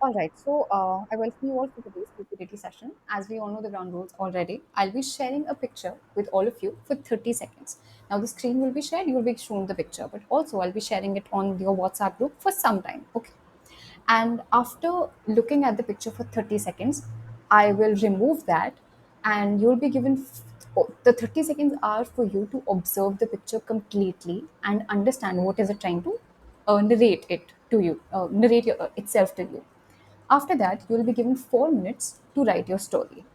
All right, so I welcome you all to today's PPDT session. As we all know the ground rules already, I'll be sharing a picture with all of you for 30 seconds. Now, the screen will be shared, you will be shown the picture, but also I'll be sharing it on your WhatsApp group for some time. Okay. And after looking at the picture for 30 seconds, I will remove that and you'll be given the 30 seconds are for you to observe the picture completely and understand what is it trying to narrate it to you, itself to you. After that, you will be given 4 minutes to write your story.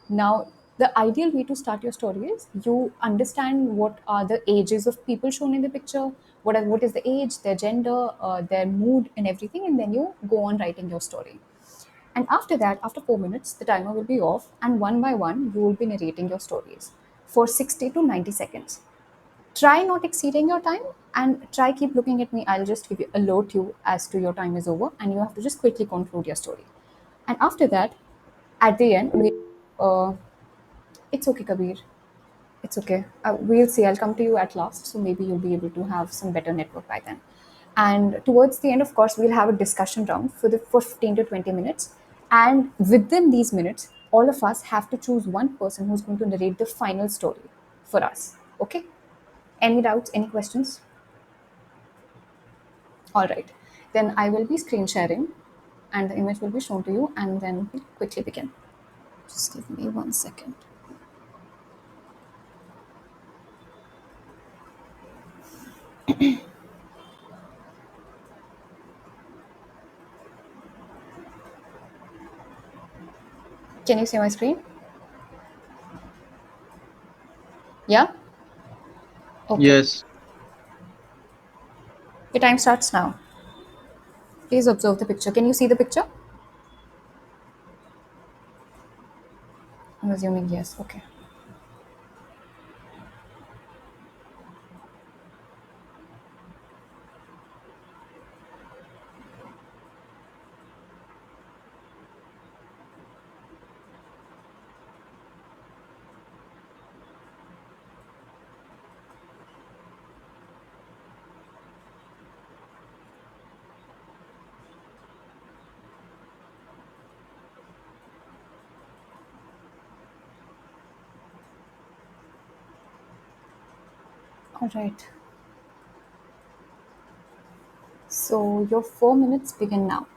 Now, the ideal way to start your story is you understand what are the ages of people shown in the picture, what is the age, their gender, their mood, and everything, and then you go on writing your story. And after that, after 4 minutes, the timer will be off, and one by one, you will be narrating your stories for 60 to 90 seconds. Try not exceeding your time and try keep looking at me. I'll just give you alert you as to your time is over, and you have to just quickly conclude your story. And after that, at the end, uh, it's okay, Kabir. It's okay. We'll see. I'll come to you at last, so maybe you'll be able to have some better network by then. And towards the end, of course, we'll have a discussion round for 15 to 20 minutes. And within these minutes, all of us have to choose one person who's going to narrate the final story for us. Okay? Any doubts? Any questions? All right. Then I will be screen sharing, and the image will be shown to you, and then we'll quickly begin. Just give me 1 second. Can you see my screen? Yeah? Okay. Yes, Your time starts now. Please observe the picture. Can you see the picture? I'm assuming yes. Okay. All right. So your 4 minutes begin now.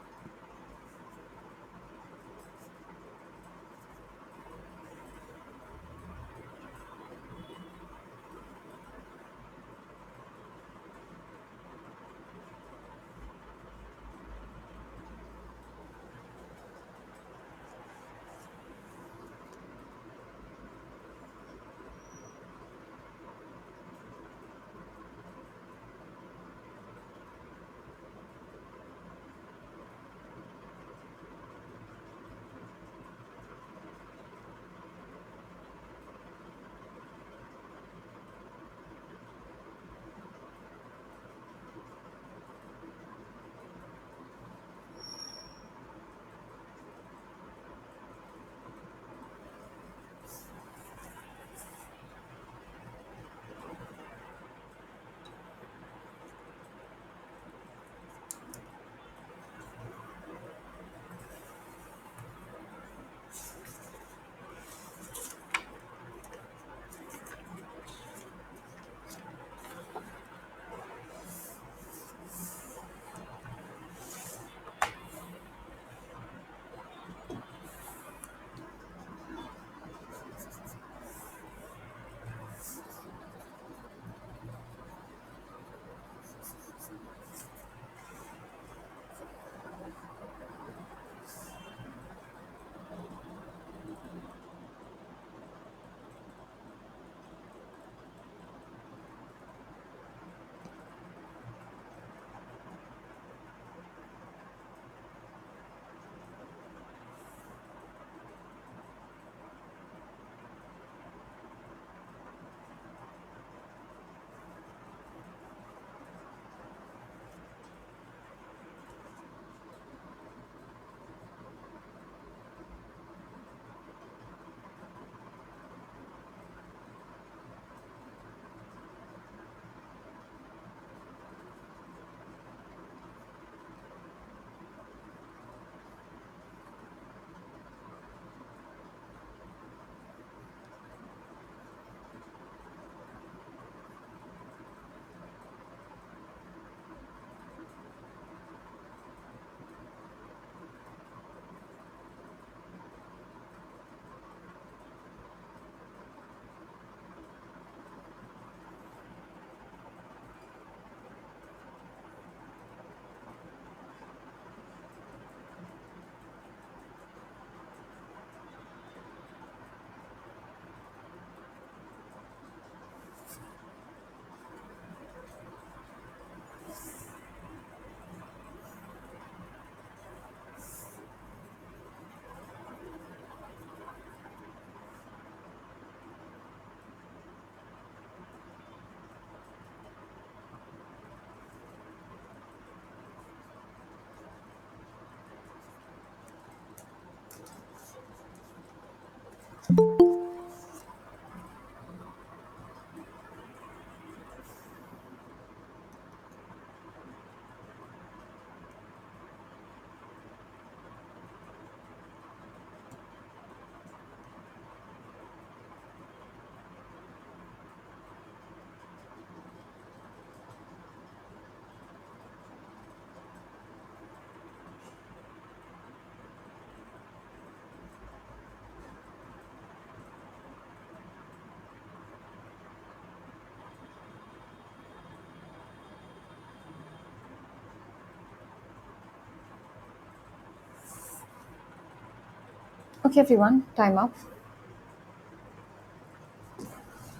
Okay, everyone, time up.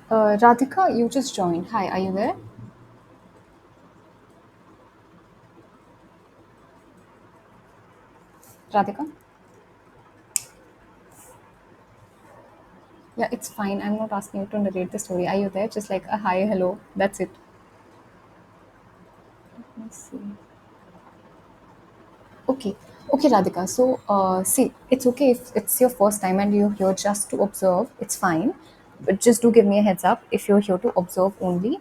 Radhika, you just joined. Hi, are you there? Radhika? Yeah, it's fine. I'm not asking you to narrate the story. Are you there? Just like a hi, hello. That's it. Let's see. Okay. Okay, Radhika. So, see, it's okay if it's your first time and you're here just to observe. It's fine. But just do give me a heads up if you're here to observe only,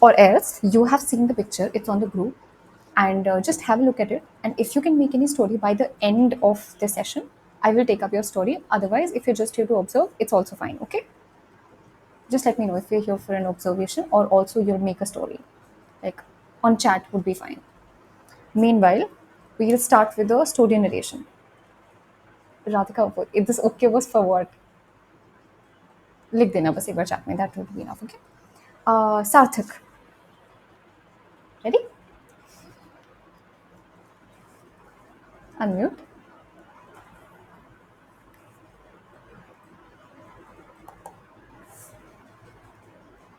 or else you have seen the picture. It's on the group, and just have a look at it. And if you can make any story by the end of the session, I will take up your story. Otherwise, if you're just here to observe, it's also fine. Okay. Just let me know if you're here for an observation or also you'll make a story. Like on chat would be fine. Meanwhile, we'll start with the story narration. Radhika, if this okay was for what? लिख देना बस एक बार chat में. That would be enough. Okay. Sarthak, ready? Unmute.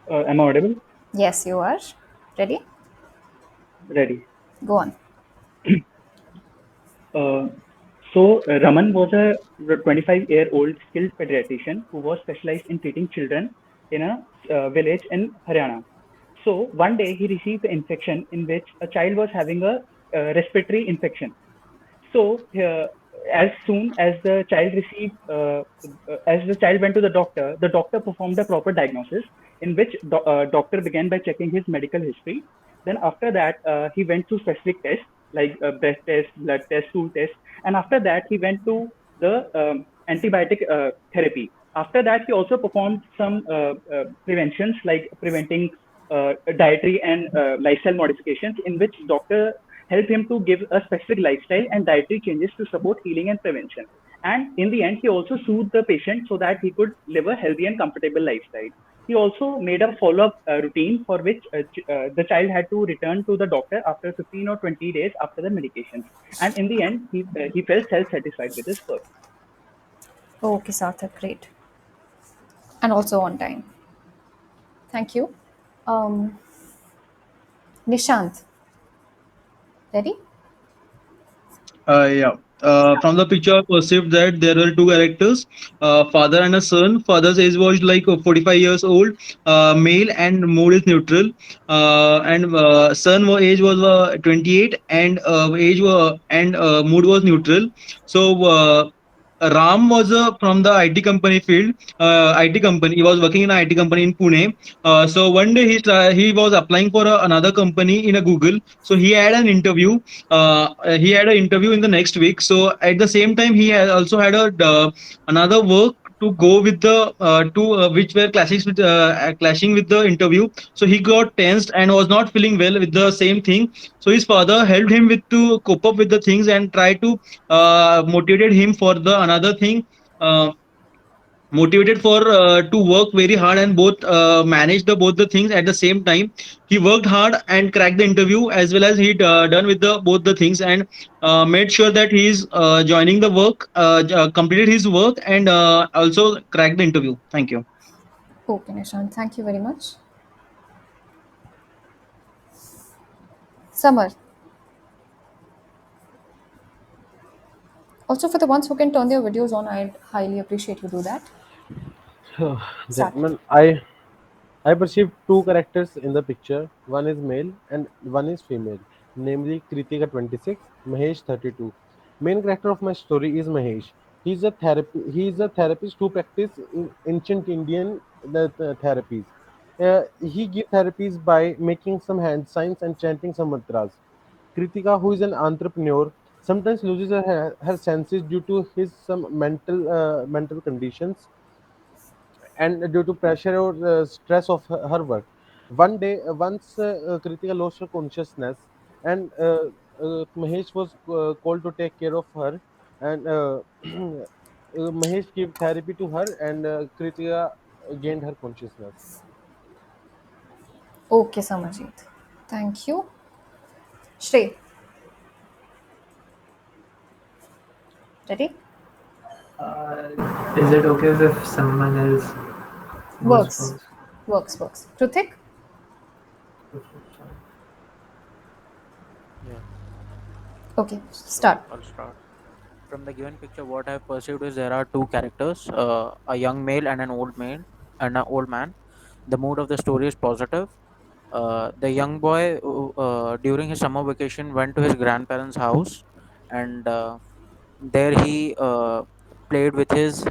Am I audible? Yes, you are. Ready? Ready. Go on. Uh, so Raman was a 25-year-old skilled pediatrician who was specialized in treating children in a village in Haryana. So one day he received an infection in which a child was having a respiratory infection. So as soon as the child received, as the child went to the doctor performed a proper diagnosis in which doctor began by checking his medical history. Then after that, he went to specific tests like breath test, blood test, stool test, and after that he went to the antibiotic therapy. After that, he also performed some preventions like preventing dietary and lifestyle modifications in which doctor help him to give a specific lifestyle and dietary changes to support healing and prevention. And in the end, he also soothed the patient so that he could live a healthy and comfortable lifestyle. He also made a follow-up routine for which the child had to return to the doctor after 15 or 20 days after the medications. And in the end, he felt self-satisfied with his work. Okay, Sarthak, great. And also on time. Thank you. Um, Nishant, ready? Yeah. From the picture, I perceived that there were two characters, father and a son. Father's age was like 45 years old, male, and mood is neutral. And son age was 28, and mood was neutral. So Ram was from the IT company field. IT company. He was working in an IT company in Pune. So one day he was applying for another company in a Google. So he had an interview in the next week. So at the same time, he had also had another work to go with the two which were clashing with the interview. So he got tensed and was not feeling well with the same thing. So his father helped him with to cope up with the things and try to motivate him for the another thing. Uh, Motivated for to work very hard and both manage the both the things at the same time. He worked hard and cracked the interview, as well as he done with the both the things, and made sure that he is joining the work, completed his work, and also cracked the interview. Thank you. Okay, Nishant, thank you very much. Summer, also for the ones who can turn their videos on, I'd highly appreciate you do that. Start. Gentlemen, I perceive two characters in the picture. One is male and one is female, namely Kritika 26, Mahesh 32. Main character of my story is Mahesh. He is a therapist who practice in ancient Indian therapies. He gives therapies by making some hand signs and chanting some mantras. Kritika, who is an entrepreneur, sometimes loses her senses due to his some mental conditions and due to pressure or stress of her work. One day, once Kritika lost her consciousness, and Mahesh was called to take care of her, and Mahesh gave therapy to her, and Kritika gained her consciousness. Okay, Samarjit. Thank you. Shrey, ready? Uh, is it okay if someone else goes Works. first? Works. Kritik? Yeah. Okay, So start. I'll start. From the given picture, what I've perceived is there are two characters, a young male and an old male and an old man. The mood of the story is positive. The young boy, during his summer vacation, went to his grandparents' house, and there he played with his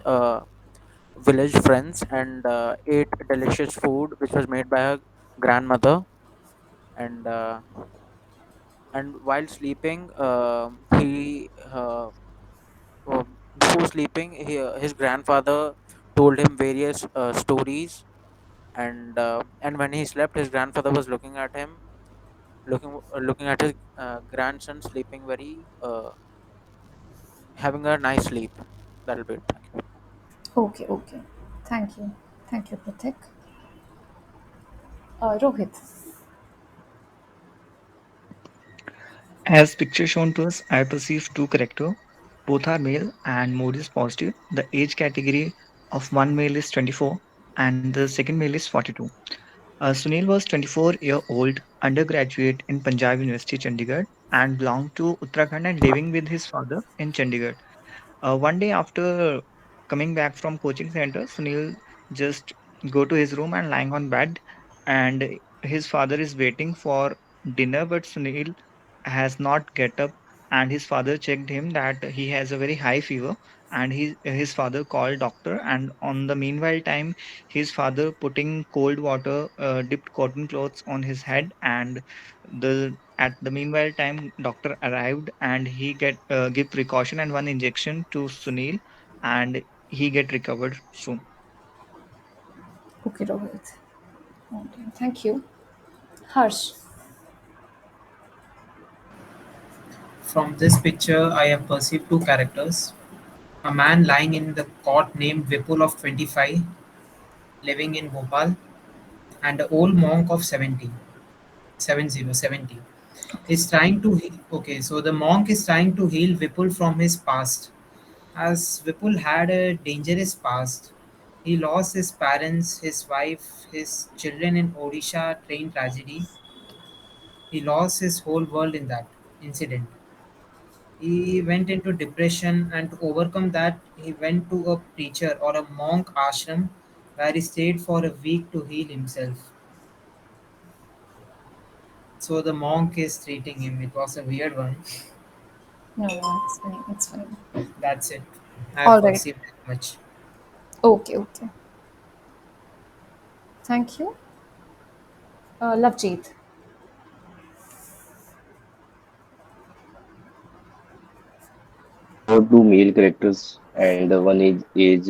village friends and ate delicious food which was made by her grandmother. And while sleeping, he before sleeping, his grandfather told him various stories, and when he slept, his grandfather was looking at him, looking at his grandson sleeping very having a nice sleep. That'll be it. Thank you. Okay. Thank you. Thank you, Kritik. Rohit. As picture shown to us, I perceive two characters. Both are male and mood is positive. The age category of one male is 24 and the second male is 42. Sunil was 24-year-old undergraduate in Punjab University, Chandigarh, and belonged to Uttarakhand and living with his father in Chandigarh. One day after coming back from coaching center, Sunil just go to his room and lying on bed, and his father is waiting for dinner, but Sunil has not get up, and his father checked him that he has a very high fever, and his father called doctor, and on the meanwhile time his father putting cold water, dipped cotton clothes on his head, and the at the meanwhile time doctor arrived and he get give precaution and one injection to Sunil, and he get recovered soon. Okay, Rohit. Okay, thank you. Harsh. From this picture, I have perceived two characters. A man lying in the cot named Vipul of 25, living in Bhopal, and an old monk of 70, 70. Is trying to heal. Okay, so the monk is trying to heal Vipul from his past. As Vipul had a dangerous past, he lost his parents, his wife, his children in Odisha train tragedy. He lost his whole world in that incident. He went into depression, and to overcome that, he went to a preacher or a monk ashram where he stayed for a week to heal himself. So the monk is treating him. It was a weird one. No, it's fine. It's fine. That's it. I've All right. perceived that much. Okay. Thank you. Lovejeet. I have two male characters, and one is age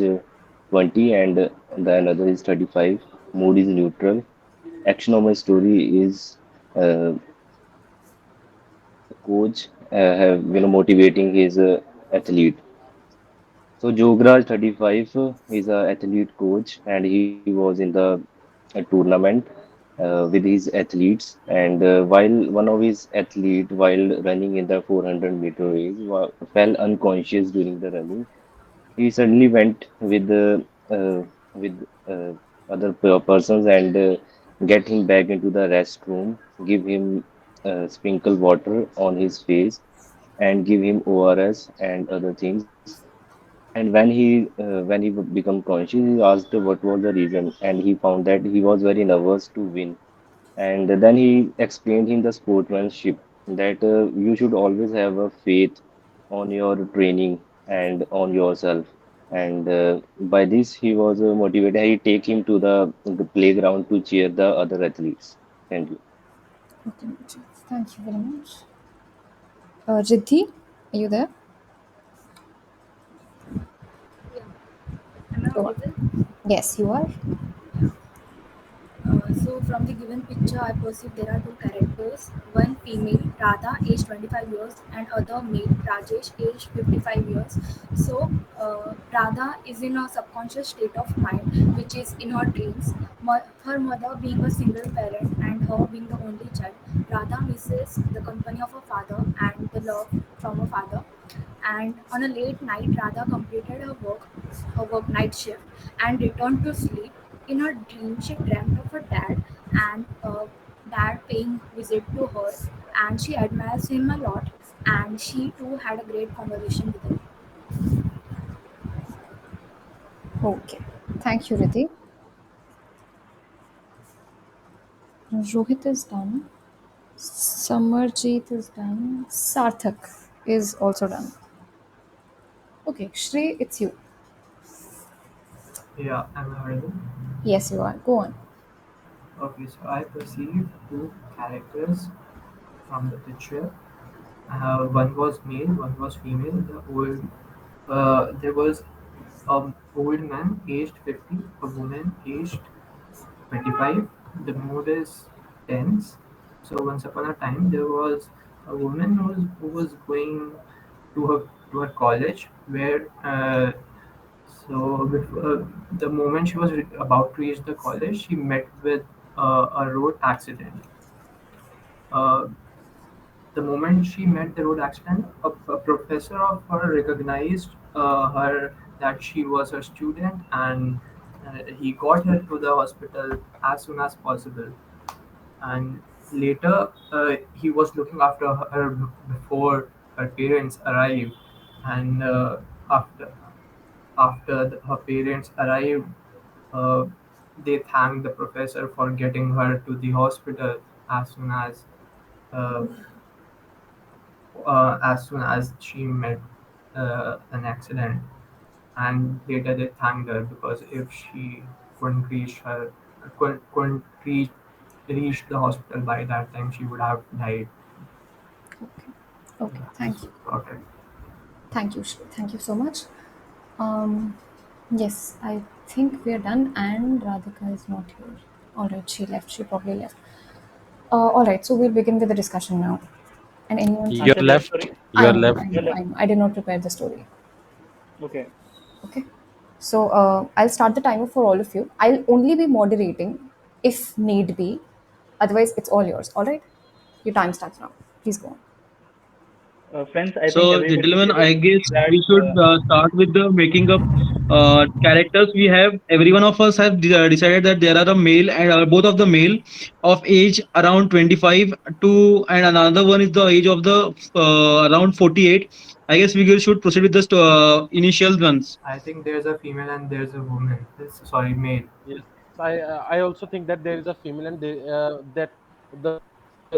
20 and the another is 35. Mood is neutral. Action of my story is coach motivating his athlete. So Jograj 35 is a athlete coach and he was in the tournament with his athletes, and while one of his athlete while running in the 400-meter race fell unconscious during the running. He suddenly went with other persons and get him back into the restroom, give him sprinkle water on his face, and give him ORS and other things. And when he become conscious, he asked what was the reason, and he found that he was very nervous to win. And then he explained him the sportsmanship that you should always have a faith on your training and on yourself. And by this, he was motivated. He take him to the playground to cheer the other athletes. Thank you. Okay, thank you very much. Riddhi, are you there? Yeah. Am I Go on. audible? Yes, you are. Yeah. So from the given picture, I perceive there are two characters. One female, Radha, age 25 years, and other male, Rajesh, age 55 years. So Radha is in a subconscious state of mind, which is in her dreams. Her mother being a single parent and her being the only child, Radha misses the company of her father and the love from her father. And on a late night, Radha completed her work night shift, and returned to sleep. In her dream, she dreamt of her dad, and dad paying visit to her, and she admires him a lot, and she too had a great conversation with him. Okay. Thank you, Riddhi. Rohit is done. Samarjeet is done. Sarthak is also done. Okay, Shri, it's you. Yeah, I'm audible. Yes, you are. Go on. Okay, so I perceived two characters from the picture. One was male, one was female. There was an old man aged 50, a woman aged 25. The mood is tense. So once upon a time, there was a woman who was going to her college, where the moment she was about to reach the college, she met with a road accident. Uh, the moment she met the road accident, a professor of her recognized her, that she was her student, and he got her to the hospital as soon as possible. And later, he was looking after her before her parents arrived. And after her parents arrived, uh, they thanked the professor for getting her to the hospital uh, as soon as she met an accident. And later they thanked her, because if she couldn't reach her couldn't reach the hospital by that time, she would have died. Okay. Okay. Yeah, this Thank is you. about it. Thank you, Shri. Thank you so much. Um, yes, I think we are done, and Radhika is not here. All right, she left. She probably left. All right, so we'll begin with the discussion now. And anyone You're starts? Answer their left. story. I You're know, left. I You're know, left. I know. I did not prepare the story. Okay. Okay. So I'll start the timer for all of you. I'll only be moderating if need be. Otherwise, it's all yours. All right. Your time starts now. Please go on. Friends, I think So, everybody is gentlemen, able I to see guess that. we should start with the making up characters. We have every one of us have decided that there are a male and both of the male of age around 25 to, and another one is the age of the around 48. I guess we should proceed with the initial ones. I think there's a female and there's a woman. Sorry, male. Yes, I also think that there is a female, and that the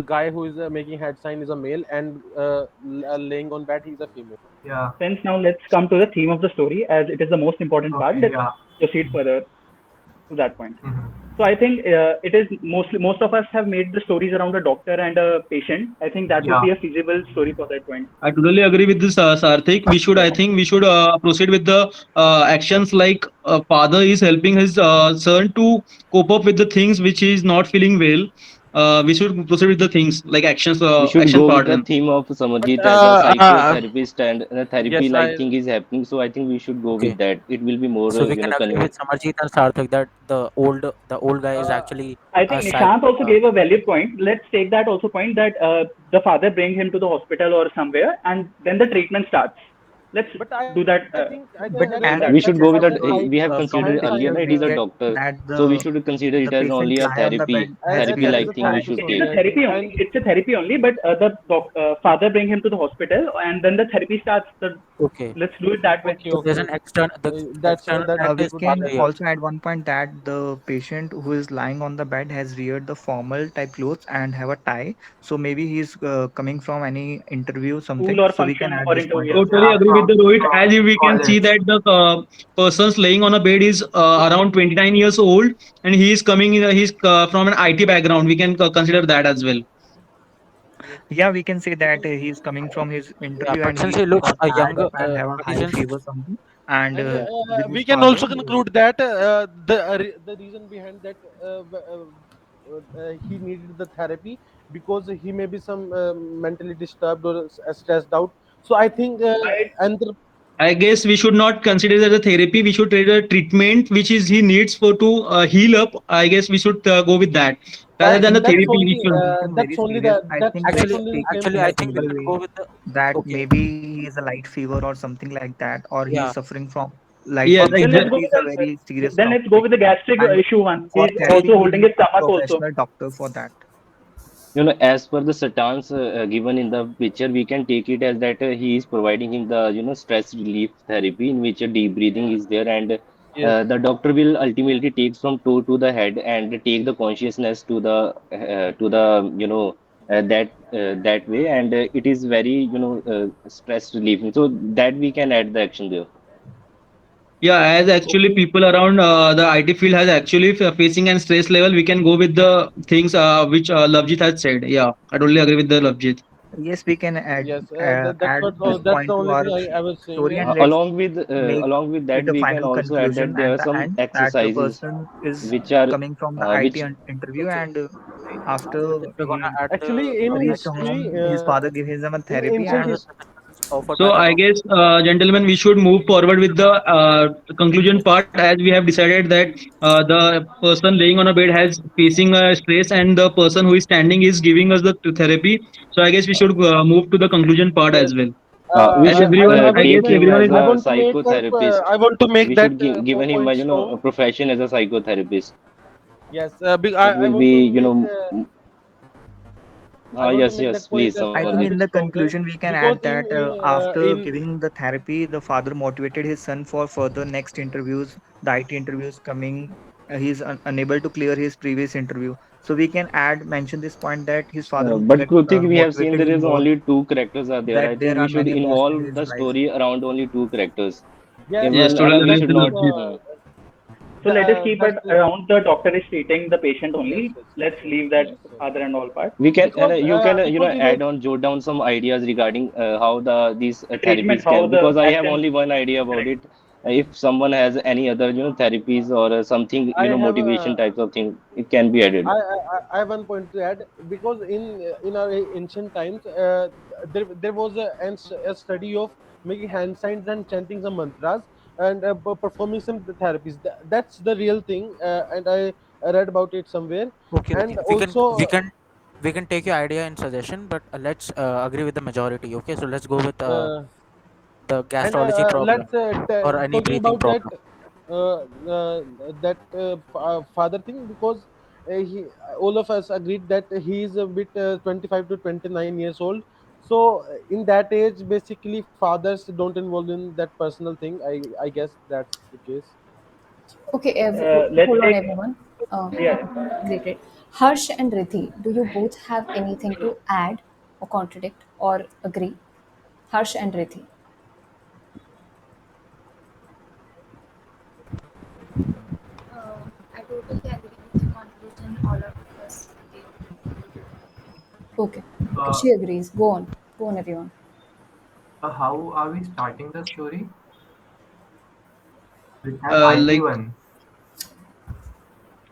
guy who is making head sign is a male, and laying on bed he's a female. Yeah. Friends, now let's come to the theme of the story, as it is the most important part. Okay. Let's Yeah. proceed further to that point. Hmm. So I think it is mostly most of us have made the stories around a doctor and a patient. I think that would Yeah. be a feasible story for that point. I totally agree with this, Sarthik. I think we should proceed with the actions like father is helping his son to cope up with the things which he is not feeling well. We should proceed with the things like actions, We should action go with part. the Then. theme of But Samarjit as a psychotherapist, and a therapy yes, like thing is happening. So I think we should go with Okay, that. It will be more, so we can agree with convenient. Samarjit and Sarthak that the old guy is uh, actually I a think psych. Nishant also gave a valid point. Let's take that also point that the father brings him to the hospital or somewhere, and then the treatment starts. Let's but do that. I think But that In as that We way. should just go with like that. Rohit, We have from considered the as earlier, picture no, it we is a get doctor. that So we should consider it the as only patient a lie on the bed therapy, has therapy been there is like a thing we described. should therapy It's only, a take. I think, therapy only. and It's a therapy only, but father bring him to the hospital, and then the therapy starts. Okay, Let's do it that way. okay, so okay, there's an okay. external That's character We is good. can father here. also add one point that the patient who is lying on the bed has reared the formal type clothes and have a tie. So maybe he's coming from any interview School something. or So we can function add or this point interview. also. Totally Yeah. agree with From the Rohit. As from if we can see college. that the person's laying on a bed is around 29 years old, and he is coming in. He's from an IT background. We can consider that as well. Yes, Yeah, we can say we that can. he's coming from his Yeah, interview but and since he's he looks got a tired younger, up and have a but high since fever something. And And with we his can father, also conclude that the reason behind that he needed the therapy because he may be some mentally disturbed or stressed out. So I think I and I guess we should not consider it as a therapy. We should treat a treatment which is he needs for to heal up. I guess we should go with that rather than the that's therapy taking only initial. something very serious. I think that's actually, let's only the take case it actually, in I a think we simple can way go with the. that Okay, maybe he is a light fever or something like that, or he is Yeah. suffering from light Or Yes, like fever, Then let's that go exactly. with is a the very serious then let's go topic. with the gastric And issue one. for He's therapy, also we holding need his a stomach also. professional doctor for that. As per the statans given in the picture, we can take it as that he is providing him the stress relief therapy in which deep breathing is there, and Yes. the doctor will ultimately take from toe to the head and take the consciousness to the that way, and it is very stress relieving. So that we can add the action there. Yeah, as actually Okay. people around the IT field has actually facing and stress level, we can go with the things which Lavjit has said. Yeah, I totally agree with the Lavjit. Yes, we can Yes. That's add what. this That's the point to only our thing I was saying. story, and let's make Along with that, it a we can final also add that conclusion there at are the some end, that the exercises person is which are coming from the IT which interview, okay. and after After this, we're gonna he add Actually, in reach history, home, his father gives him a therapy, ancient all the and history. suggestions offered by So the I doctor. guess, gentlemen, we should move forward with the conclusion part, as we have decided that the person laying on a bed has facing stress, and the person who is standing is giving us the therapy. So I guess we should move to the conclusion part Yes. as well. we As should everyone, I I want to guess make. take everyone him is. I as want a to make that. I psychotherapist. want to make We that should four given him point a strong. profession as a psychotherapist. Yes. It I will want to be make. I want to yes, make yes, that point please, I Samarth. think a in bit the stronger conclusion we can because add that after in giving the therapy, the father motivated his son for further next interviews, the IT interviews coming. He's unable to clear his previous interview. So we can add mention this point that his father But Krutik, we have seen motivated there him is more, only two characters are there. that I think there we are should many opportunities involve in the his life. story around only two characters. yes. Yes, Even totally we agree That's with should the not. Lavjit. So let us keep that's it around the doctor is treating the patient yes, only. yes, Let's leave yes, that other and all part. We can and because you can you know add on jot down some ideas regarding how these The treatment, therapies how can, the because I have actions only one idea about correct. it. If someone has any other therapies or something I have motivation types of thing, it can be added. I have one point to add because in our ancient times there was a study of making hand signs and chanting some mantras and performing some therapies. That's the real thing, and I read about it somewhere. Okay, And okay. also, We can take your idea and suggestion, but let's agree with the majority. Okay, so let's go with uh, the and gastrology problem let's or any talking breathing about that problem. uh, uh, father thing because he all of us agreed that he is a bit 25 to 29 years old. So in that age basically fathers don't involve in that personal thing. I guess that's the case. Okay, Let's hold on, take everyone. yeah. Great, great. Harsh and Rithi, do you both have anything to add or contradict or agree? Harsh and Rithi. I totally agree with the conclusion all of us gave. Okay, okay, Uh, she agrees. Go on, everyone. how are we starting the story? With that IT Like, one.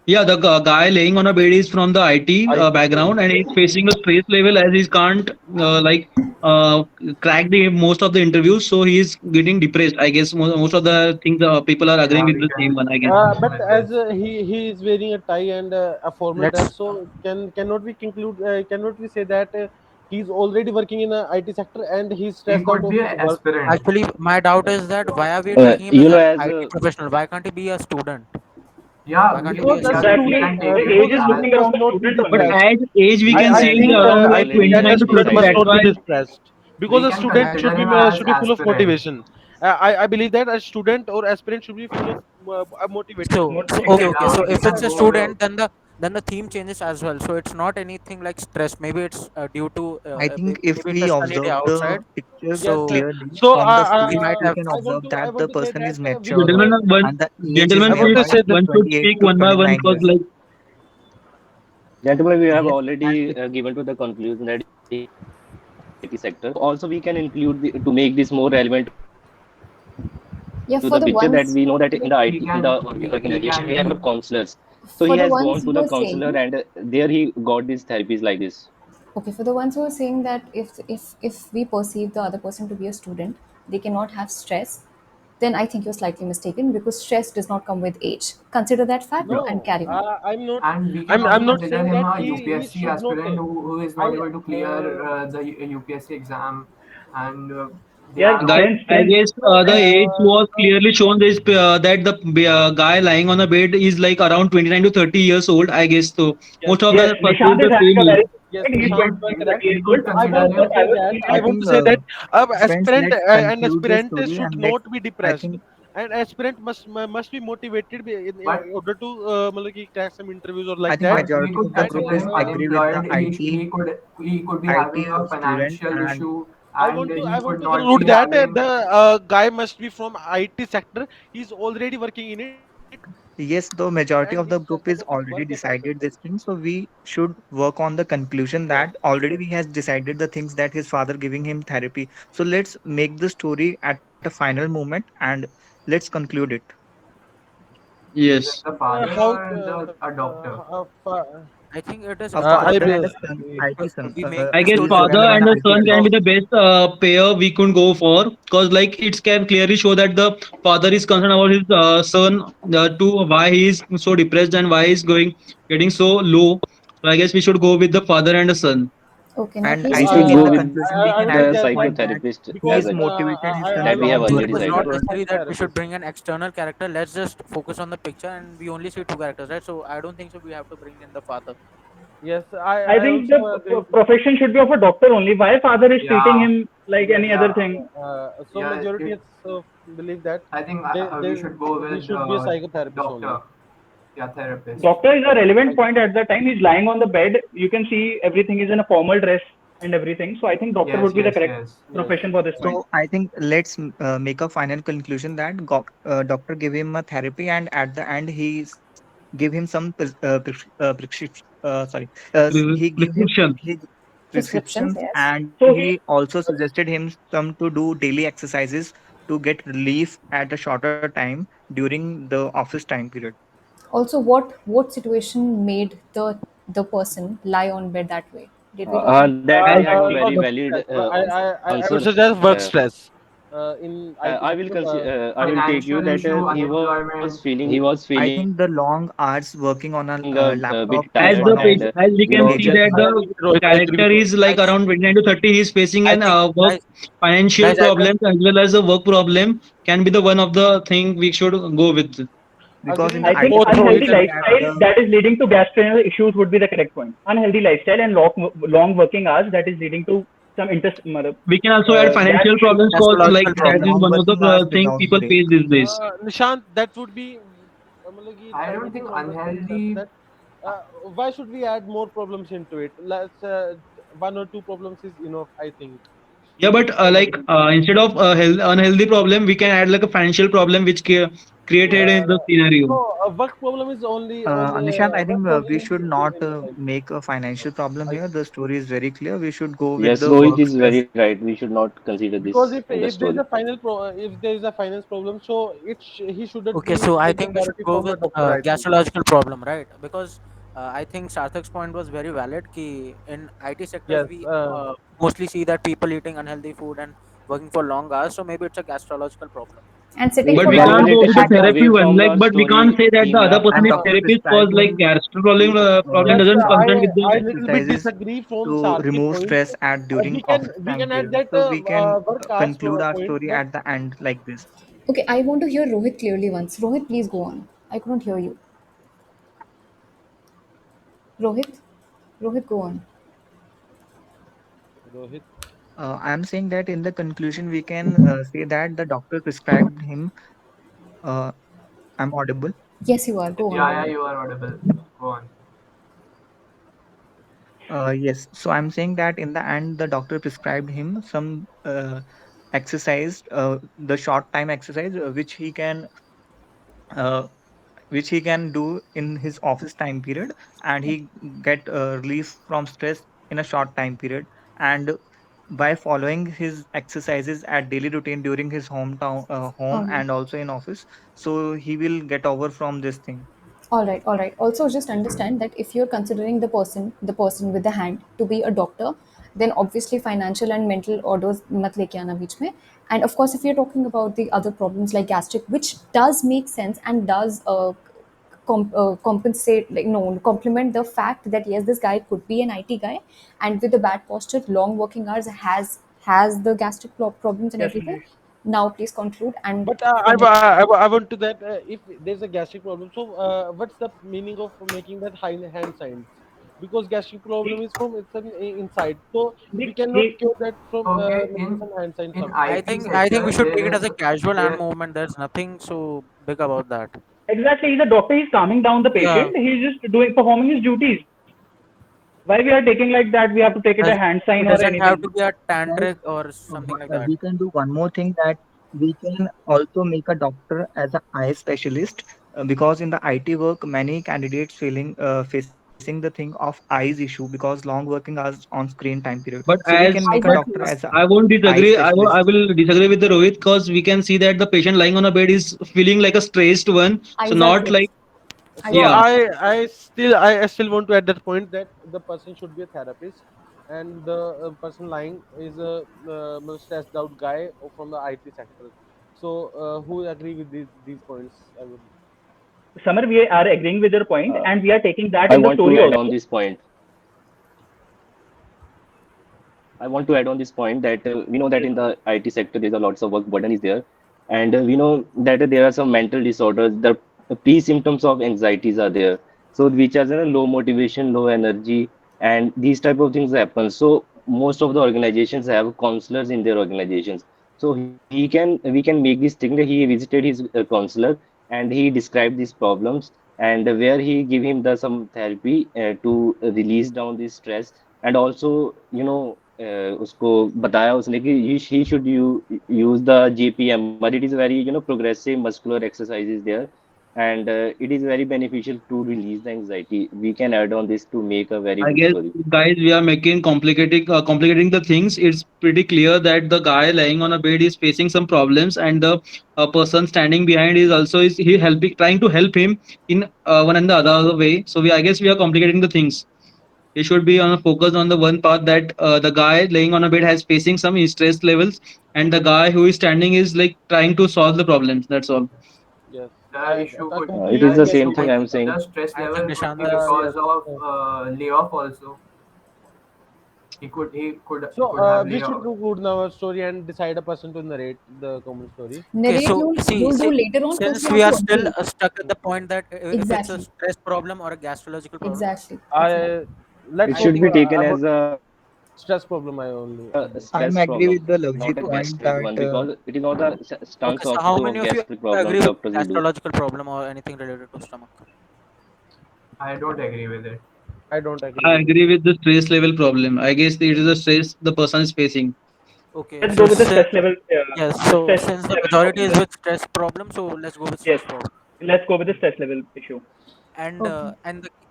yeah, the guy laying on a bed is from the IT I think background, and he's facing a stress level as he can't uh, crack the most of the interviews, so he is getting depressed. I guess most of the things people are agreeing Yeah, with we the same can one. I guess. but go with as this. he is wearing a tie and a formal Let's dress, so cannot we conclude? Cannot we say that he's already working in a IT sector and he's He stressed out could of be his an work? aspirant. actually, my doubt is that why are we taking him as an As IT professional? Why can't he be a student? Yeah, Why can't he be Because a a student? we Exactly. can student, take The it age because a is as looking student must around the not be student But only. depressed. as age, we can I see think around I like think that a 25 to student 30. decided. must That's not be why. depressed because we a can student consider him as should be full of aspirant. motivation. I believe that a student or aspirant should be full of motivated. So Motivated. okay, Yes. okay. Yeah, So we if can it's a go with the student, then the theme changes as well. So it's not anything like stress. Maybe it's due to I think if maybe it's a we sunny day observe the outside. picture Yes. So clearly So from the he screen, might we have can stress. observe I that want the to say person that is we can mature, Gentlemen, and the age is gentlemen, I want to please, nearby say that one should 28 speak to one by one 29 because years. like Gentlemen, we have Yes, and already if given to the conclusion that he is working in the IT sector. Also, we can include to make this more relevant to the picture that we know that in the Yeah, in the in the we can organization we have a we lot of can counselors. So he for the has ones gone to who the are counselor saying, and there he got these therapies like this. okay, for the ones who are saying that if we perceive the other person to be a student, they cannot have stress, then I think you're slightly mistaken because stress does not come with age. Consider that fact and no, carry on. I'm not. and we can also I'm not consider saying him that a he UPSC should not. aspirant who is I not able to clear the UPSC exam, and Yeah, Yeah, Guys, Prince, I Prince. guess So, the age was clearly shown this that the guy lying on the bed is like around 29 to 30 years old. I guess so. yes, Most of Yes, the Nishant perceive is the having same a age. very good yes, point. He's we, Nishant, you are 29 correct. years could old. I consider want to What him. I say was that feeling I I want think to say that friends, aspirant let's an conclude this aspirant story should and not be I depressed. think And aspirant must be motivated in But order to मतलब कि crack some interviews or I like think that. we majority could of the And group consider is him agree with the unemployed. He could be having a student, financial and issue, and he I could want to not be conclude that having. the guy must be from IT sector. He's already working in it, yes, the and he's majority of the capable to group is work already at that sector. decided this thing. So we should work on the conclusion Yes. that already we has decided the things that his father giving him therapy. So let's make the story at a final moment and let's conclude it. Is it Yes. the father How or the a doctor? I think it is A both of I father them. and a will. son, IT Because son. we make I the guess He's story father very running on and a the valid. son IT can be Because the best pair we could go for, because like it can clearly show that the father is concerned about his son, to why he is so depressed and why he's going getting so low. So I guess we should go with the father and the son. Okay, now and please We I should think choose in go the one. with conclusion we I can will add the this suggest that point that psychotherapist he because is as motivated his son that we have along with so the it already is going not decided. for necessary that we should therapist. bring an external character. Let's just focus on the picture, and we only see two characters, right? So I don't think so. We have to bring in the father. Yes, I I think also the agree. profession should be of a doctor only. Why father is treating Yeah, him like Yes, any other yeah, thing? so yeah. majority is believe that I think they we should go he with should be a psychotherapist only. doctor. Yeah, therapist. Doctor is a relevant Psych- point at the time. He's lying on the bed. You can see everything is in a formal dress and everything. So I think doctor Yes, would be the yes, correct yes. Yes. profession for this point. so I think let's make a final conclusion that doctor give him a therapy and at the end give him some prescription he give him Prescription. he Prescriptions, prescriptions yes. and So he also suggested him some to do daily exercises to get relief at a shorter time during the office time period. Also, what situation made the person lie on bed that way? Did we talk about? That we As have a Because very of valid stress. I would answer. suggest work Uh, stress. In IT sector, I will take you Financial that issue, he unemployment. was I feeling think the long hours working on a a bit laptop as is tired the one of page, and the as we can see major that I thing. the agree with Rohit. I agree with character Rohit. is like Guys, around 29 to 30. He's facing I an think work financial guys, I think problems as well as a work problem, can be the one of the thing we should go with. Because in Agree the I with think IT both sector we Rohit unhealthy and see that lifestyle Nishant. the that is leading to gastrointestinal issues would be the correct point. Unhealthy lifestyle and long working hours that is leading to some We can also add gas financial issues. problems, cause like astrological that is problem. long one of the working hours thing without people break. face these days. Nishant, that would be मतलब कि I trying don't to think understand that unhealthy. uh, why should we add more problems into it? Let's one or two problems is enough, I think. Yeah, but like instead of unhealthy problem, we can add like a financial problem which created in the Uh, scenario. no, work problem is only Nishant, I work think we problem should is not enough, I think. make a financial problem I here. The story is very clear. We should go with yes, the Rohit work is stress. very right. We should not consider because this in the if there is story. a if there is a finance problem, so he shouldn't Okay, be so I take the think we should priority go from the with doctor, I think. gastrological problem, right? Because I think Sarthak's point was very valid. Ki in IT sectors, Yes, we mostly see that people eating unhealthy food and working for long hours. So maybe it's a gastrological problem. And sitting We But for we we long can't will hours. go take a with the shift and therapy away one. from Like, the but we can't story say that the theme other now. person and is doctor therapist, cause prescribed like him gastro problem to problem uh, yes, doesn't concern with the. I little bit exercises disagree from to Sarthik remove point. stress at during office We time can add period. that So we can work hours conclude our point, story but at the end like this. Okay, I want to hear Rohit clearly once. Rohit, please go on. I couldn't hear you. Rohit, Rohit, go on. Rohit, I am saying that in the conclusion we can say that the doctor prescribed him. Uh, I'm audible. Yes, you are. Go on. Yeah, yeah, you are audible. Go on. Yes. So I'm saying that in the end the doctor prescribed him some exercise, the short time exercise uh, which he can do in his office time period, and he get relief from stress in a short time period. And by following his exercises at daily routine during his home Um, and also in office, so he will get over from this thing. all right, all right. Also, just understand that if you're considering the person with the hand, to be a doctor, then obviously financial and mental orders mat leke aana beech mein. And of course, if you're talking about the other problems like gastric, which does make sense and does compensate, like no, complement the fact that yes, this guy could be an IT guy, and with the bad posture, long working hours has the gastric problems and Yes, everything. Mahesh. Now, please conclude and But from it. I want to that if there's a gastric problem, so what's the meaning of making that high hand signs? Because gastric problem He is from it's inside, so we cannot he cure that from Okay, making some hand signs in something. IT I think we sector should there take it is as a casual hand there movement. There's nothing so big about that. exactly, he's a doctor. He's calming down the Yeah, patient. He's just doing performing his duties. Why we are taking like that? We have to take it a does hand sign it or doesn't have to anything. be a Guys, tantric or something like that. we can do one more thing, that we can also make a doctor as an eye specialist, because in the IT work, many candidates facing the thing of eyes issue because long working hours on screen time period. But So we can as make a Isaac, doctor as a I won't eye disagree. I specialist. will disagree with the Rohit because we can see that the patient lying on a bed is feeling like a stressed one. So Isaac, not like yes. So Isaac, yeah. yes. I still want to add that point that the person should be a therapist, and the person lying is a stressed out guy from the IT sector. So who agree with these points? I would. Summer, we are agreeing with your point, Uh, and we are taking that I in the want to story add on also. this point. I want to add on this point that we know that Yes, in Summer. the IT sector, there's a lots of work burden is there, and we know that there are some mental disorders. The pre-symptoms of anxieties are there, so which are low motivation, low energy, and these type of things happen. So most of the organizations have counselors in their organizations. So we can make this thing that he visited his counselor and he described these problems and where he give him the some therapy to release down this stress and also उसको बताया उसने कि he should use the GPMR. It is very progressive muscular exercises there, and it is very beneficial to release the anxiety. We can add on this to make a very I good guess story. guys, we are making complicating the things. It's pretty clear that the guy lying on a bed is facing some problems, and the person standing behind is also is he helping trying to help him in one and the other way. So I guess we are complicating the things. He should be on a focus on the one part that the guy laying on a bed has facing some stress levels, and the guy who is standing is like trying to solve the problems. That's all. Yes, the issue I could It completely is the the get same issue your thing could point. I'm saying. the stress I think level could be Nishant Yes. because of layoff also. He could So could have we should layoff. conclude now our story and decide a person to narrate the common story. Okay, Narrate, so you'll do later on. First, since we we have are to still agree. stuck at the point that if it's a Exactly. stress problem or a gastrological problem, Exactly. Exactly. I Let's It I talk should be think taken about as a stress problem. I only added. stress I'm agree problem, with the not a Lovejeet point gastric that one, because it is not a okay. stance So how also many of of you gastric agree problems with doctors will do. gastrological problem or anything related to stomach? I don't agree with it. I don't agree I with it. agree with the stress level problem. I guess it is a stress the person is facing. Okay, Let's so go with the stress level. yes, The so stress since the level majority problem is then. with stress problem, so let's go with Yes. stress problem. Let's go with the stress level issue. Okay.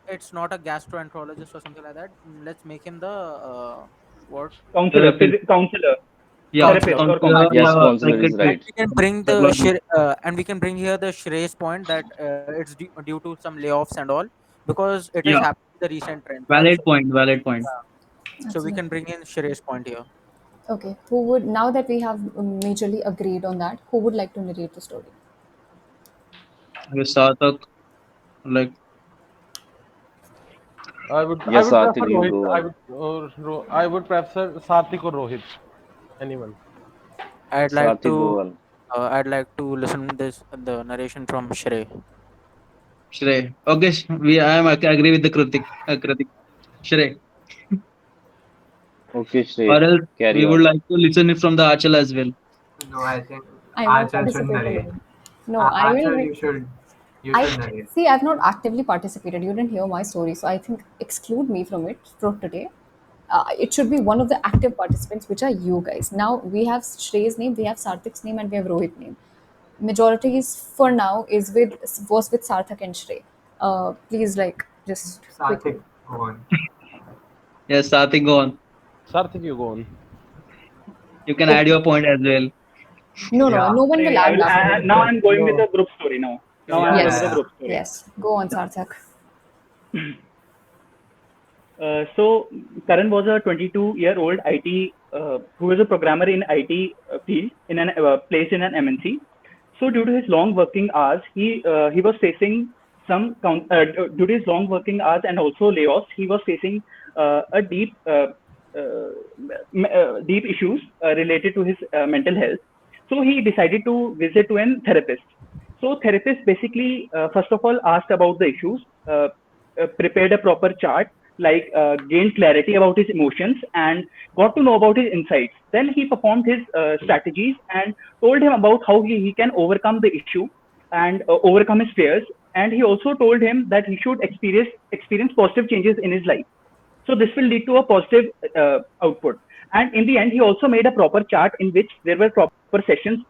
It's not a gastroenterologist or something like that. Let's make him the what Counselor, Therapist. counselor, Yeah, counselor. therapist, or counselor. counselor. Yes, Yeah, counselor is And psychiatrist. right. we can bring Psychologist. and we can bring here the Shrey's point that it's due to some layoffs and all because it is Yeah, happening in the recent trend. That's valid point. Valid point. so we can Absolutely. bring in Shrey's point here. Okay. Who would, now that we have majorly agreed on that, who would like to narrate the story? I guess Sarthak, like I Yes, would Sathik, prefer you Rohit. go on. I would prefer Satik or Rohit. Anyone. I'd like Sathik, to go on. I'd like to listen this the narration from Shrey. Shrey. Okay, I am agree with the Kritik. Kritik. Shrey. Okay, Or Shrey, else carry we would on. like to listen it from the Achal as well. No, I think I will Achal should participate narrate. alone. No, I Achal, will. you should I narrate. see. I've not actively participated. You didn't hear my story, so I think exclude me from it for today. It should be one of the active participants, which are you guys. Now we have Shrey's name, we have Sarthik's name, and we have Rohit name. Majority is for now is with was with Sarthak and Shrey. Please, like, just quickly. Sathik, go on. Yes, Sathik, go on. Sarthik, you go on. You can add Okay. your point as well. No, no, Yeah, no one will I add will. nothing. Now I'm going with No. the group story now. Now I'm yeah, going yeah, with the Yes, yeah. group story. yes. Go on, Sarthak. So Karan was a 22-year-old IT who was a programmer in IT field in an placed in an MNC. So due to his long working hours, he was facing due to his long working hours and also layoffs, he was facing a deep deep issues related to his mental health. So he decided to visit to a therapist. So therapist basically first of all asked about the issues, prepared a proper chart, like gained clarity about his emotions and got to know about his insights. Then he performed his strategies and told him about how he can overcome the issue and overcome his fears. And he also told him that he should experience positive changes in his life. So this will lead to a positive output. And in the end, he also made a proper chart in which there were proper sessions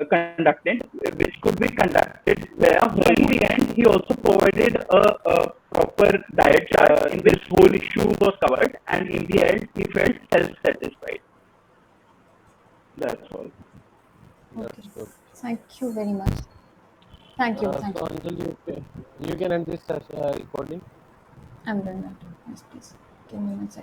conducted, which could be conducted where. So in the end, he also provided a proper diet chart in which whole issue was covered. And in the end, he felt self-satisfied. That's all. Okay. That's good. Thank you very much. Thank you. Thank So you. until you can end this recording. I'm doing that. Yes, please. Give me one second.